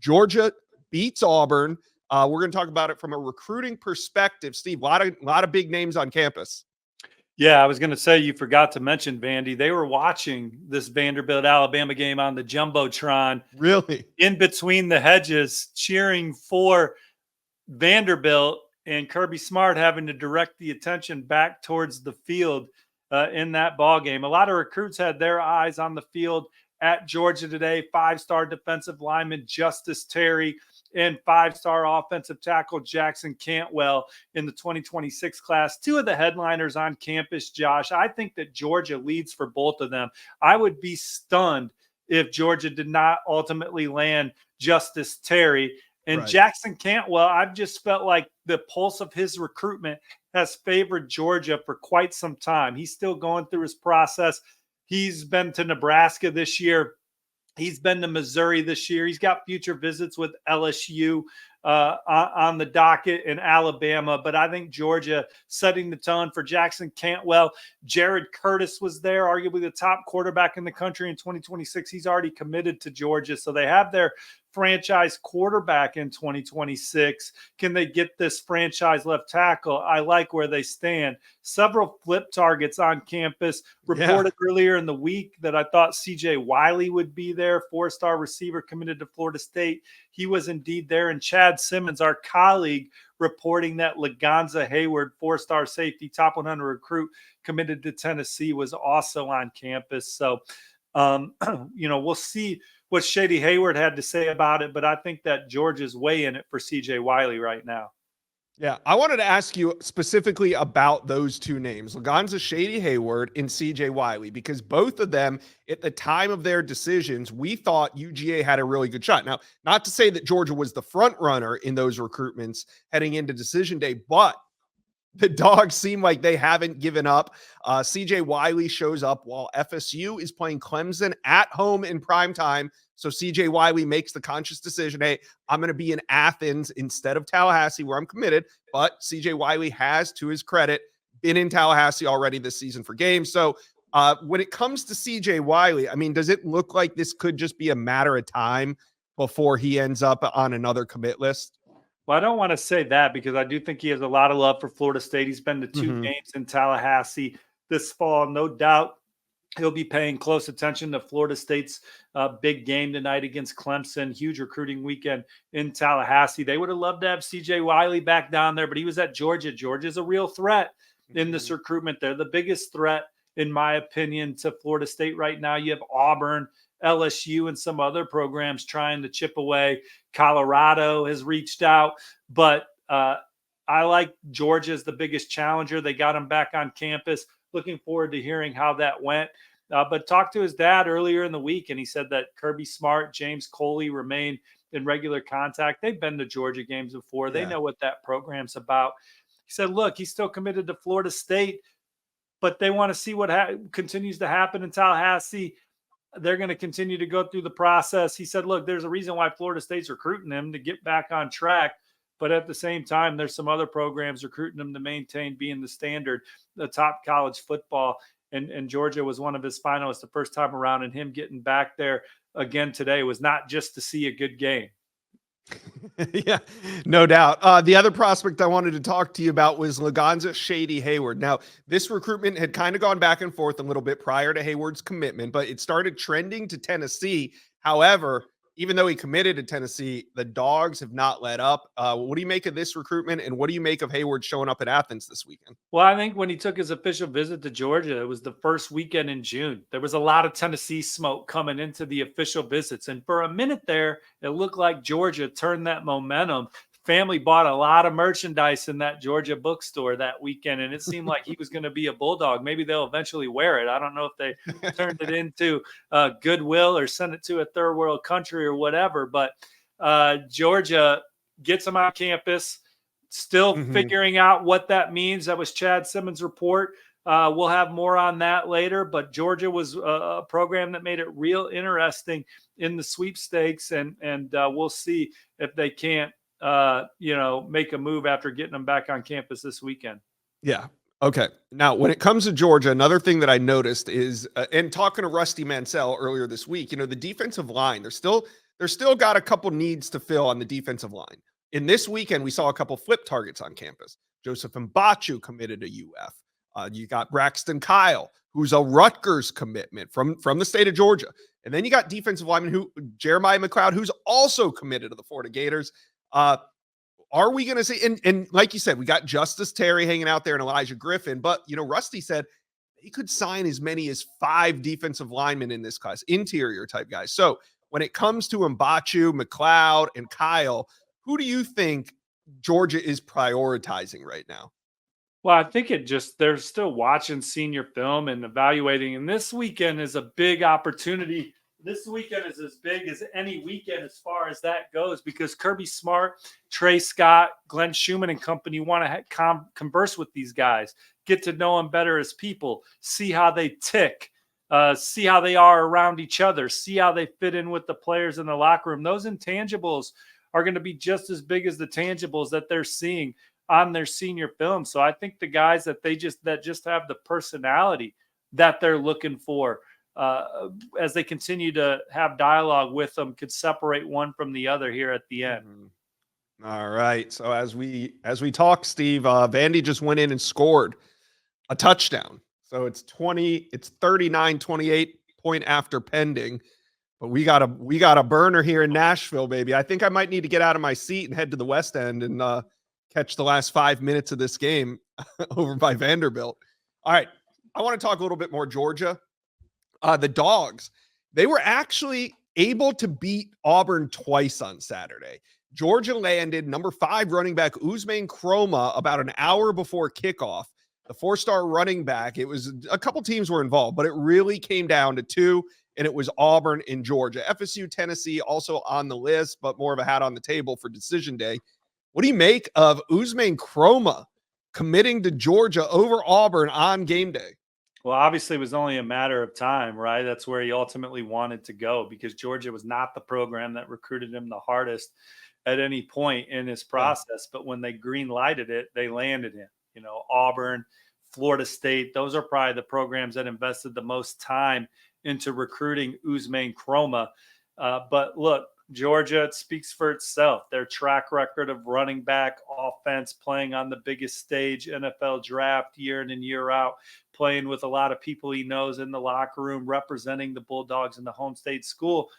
Georgia beats Auburn. We're going to talk about it from a recruiting perspective. Steve, a lot of big names on campus. Yeah, I was going to say you forgot to mention Vandy. They were watching this Vanderbilt-Alabama game on the Jumbotron. Really? In between the hedges, cheering for Vanderbilt, and Kirby Smart having to direct the attention back towards the field in that ball game. A lot of recruits had their eyes on the field at Georgia today. 5-star defensive lineman Justice Terry and 5-star offensive tackle Jackson Cantwell in the 2026 class. Two of the headliners on campus, Josh. I think that Georgia leads for both of them. I would be stunned if Georgia did not ultimately land Justice Terry. And Jackson Cantwell, I've just felt like the pulse of his recruitment has favored Georgia for quite some time. He's still going through his process. He's been to Nebraska this year. He's been to Missouri this year. He's got future visits with LSU on the docket in Alabama. But I think Georgia setting the tone for Jackson Cantwell. Jared Curtis was there, arguably the top quarterback in the country in 2026. He's already committed to Georgia. So they have their franchise quarterback in 2026. Can they get this franchise left tackle? I like where they stand. Several flip targets on campus. Reported earlier in the week that I thought CJ Wiley would be there, 4-star receiver committed to Florida State. He was indeed there. And Chad Simmons, our colleague, reporting that Laganza Hayward, 4-star safety, top 100 recruit committed to Tennessee, was also on campus. So, we'll see what Shady Hayward had to say about it, but I think that Georgia's way in it for CJ Wiley right now. Yeah, I wanted to ask you specifically about those two names, Laganza Shady Hayward and CJ Wiley, because both of them at the time of their decisions, we thought UGA had a really good shot. Now, not to say that Georgia was the front runner in those recruitments heading into decision day, but the Dogs seem like they haven't given up. CJ Wiley shows up while FSU is playing Clemson at home in prime time. So CJ Wiley makes the conscious decision, hey, I'm going to be in Athens instead of Tallahassee where I'm committed. But CJ Wiley has, to his credit, been in Tallahassee already this season for games. So when it comes to CJ Wiley, I mean, does it look like this could just be a matter of time before he ends up on another commit list? Well, I don't want to say that because I do think he has a lot of love for Florida State. He's been to 2 games in Tallahassee this fall. No doubt he'll be paying close attention to Florida State's big game tonight against Clemson. Huge recruiting weekend in Tallahassee. They would have loved to have CJ Wiley back down there, but he was at Georgia. Georgia's a real threat in this recruitment. They're the biggest threat, in my opinion, to Florida State right now. You have Auburn, LSU, and some other programs trying to chip away. Colorado has reached out, but I like Georgia as the biggest challenger. They got him back on campus. Looking forward to hearing how that went. But talked to his dad earlier in the week, and he said that Kirby Smart, James Coley remain in regular contact. They've been to Georgia games before. They know what that program's about. He said, look, he's still committed to Florida State, but they want to see what continues to happen in Tallahassee. They're going to continue to go through the process. He said, look, there's a reason why Florida State's recruiting him to get back on track. But at the same time, there's some other programs recruiting him to maintain being the standard, the top college football. And Georgia was one of his finalists the first time around. And him getting back there again today was not just to see a good game. Yeah, no doubt. The other prospect I wanted to talk to you about was Laganza Shady Hayward. Now, this recruitment had kind of gone back and forth a little bit prior to Hayward's commitment, but it started trending to Tennessee. However, even though he committed to Tennessee, the Dogs have not let up. What do you make of this recruitment, and what do you make of Hayward showing up at Athens this weekend? Well, I think when he took his official visit to Georgia, it was the first weekend in June. There was a lot of Tennessee smoke coming into the official visits. And for a minute there, it looked like Georgia turned that momentum. Family bought a lot of merchandise in that Georgia bookstore that weekend, and it seemed like he was going to be a Bulldog. Maybe they'll eventually wear it. I don't know if they turned it into Goodwill or sent it to a third world country or whatever, but Georgia gets him on campus, still figuring out what that means. That was Chad Simmons' report. We'll have more on that later, but Georgia was a program that made it real interesting in the sweepstakes, and we'll see if they can't make a move after getting them back on campus this weekend. Yeah. Okay. Now, when it comes to Georgia, another thing that I noticed is, and talking to Rusty Mansell earlier this week, the defensive line, they're still they're still got a couple needs to fill on the defensive line. In this weekend, we saw a couple flip targets on campus. Joseph Mbachu committed to UF. You got Braxton Kyle, who's a Rutgers commitment from the state of Georgia. And then you got defensive lineman Jeremiah McLeod, who's also committed to the Florida Gators. Are we going to see, and like you said, we got Justice Terry hanging out there and Elijah Griffin, but, Rusty said he could sign as many as 5 defensive linemen in this class, interior type guys. So when it comes to Mbachu, McLeod, and Kyle, who do you think Georgia is prioritizing right now? Well, I think they're still watching senior film and evaluating. And this weekend is a big opportunity. This weekend is as big as any weekend as far as that goes, because Kirby Smart, Trey Scott, Glenn Schumann and company want to converse with these guys, get to know them better as people, see how they tick, see how they are around each other, see how they fit in with the players in the locker room. Those intangibles are going to be just as big as the tangibles that they're seeing on their senior film. So I think the guys that just have the personality that they're looking for, as they continue to have dialogue with them, could separate one from the other here at the end. Mm-hmm. All right. So as we talk, Steve, Vandy just went in and scored a touchdown. So it's 39-28 point after pending. But we got a burner here in Nashville, baby. I think I might need to get out of my seat and head to the West End and catch the last 5 minutes of this game over by Vanderbilt. All right. I want to talk a little bit more Georgia. The Dogs, they were actually able to beat Auburn twice on Saturday. Georgia landed number 5 running back Usman Kroma about an hour before kickoff. The 4-star running back, it was a couple teams were involved, but it really came down to 2, and it was Auburn and Georgia. FSU, Tennessee also on the list, but more of a hat on the table for decision day. What do you make of Usman Kroma committing to Georgia over Auburn on game day? Well, obviously, it was only a matter of time, right? That's where he ultimately wanted to go, because Georgia was not the program that recruited him the hardest at any point in his process. But when they green lighted it, they landed him. Auburn, Florida State, those are probably the programs that invested the most time into recruiting Usman Kroma. But look, Georgia, it speaks for itself. Their track record of running back offense, playing on the biggest stage, NFL draft year in and year out, playing with a lot of people he knows in the locker room, representing the Bulldogs in the home state school.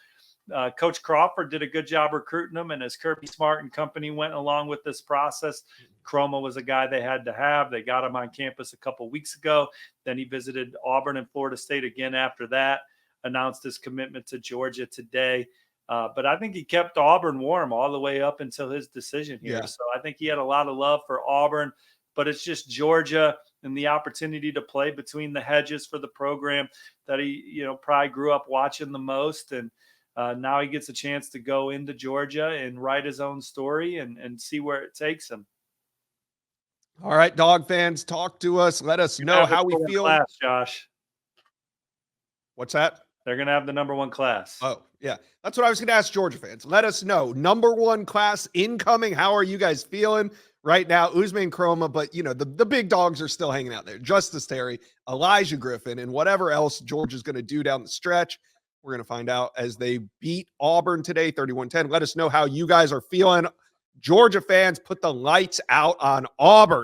Coach Crawford did a good job recruiting them, and as Kirby Smart and company went along with this process, Kroma was a guy they had to have. They got him on campus a couple weeks ago. Then he visited Auburn and Florida State again after that, announced his commitment to Georgia today. But I think he kept Auburn warm all the way up until his decision here. Yeah. So I think he had a lot of love for Auburn, but it's just Georgia and the opportunity to play between the hedges for the program that he, probably grew up watching the most. And now he gets a chance to go into Georgia and write his own story and see where it takes him. All right, Dog fans, talk to us. Let us know how we feel. Class, Josh. What's that? They're going to have the number 1 class. Oh, yeah. That's what I was going to ask Georgia fans. Let us know. Number 1 class incoming. How are you guys feeling right now? Usman Kroma, but, the big dogs are still hanging out there. Justice Terry, Elijah Griffin, and whatever else Georgia's going to do down the stretch. We're going to find out as they beat Auburn today, 31-10. Let us know how you guys are feeling. Georgia fans, put the lights out on Auburn.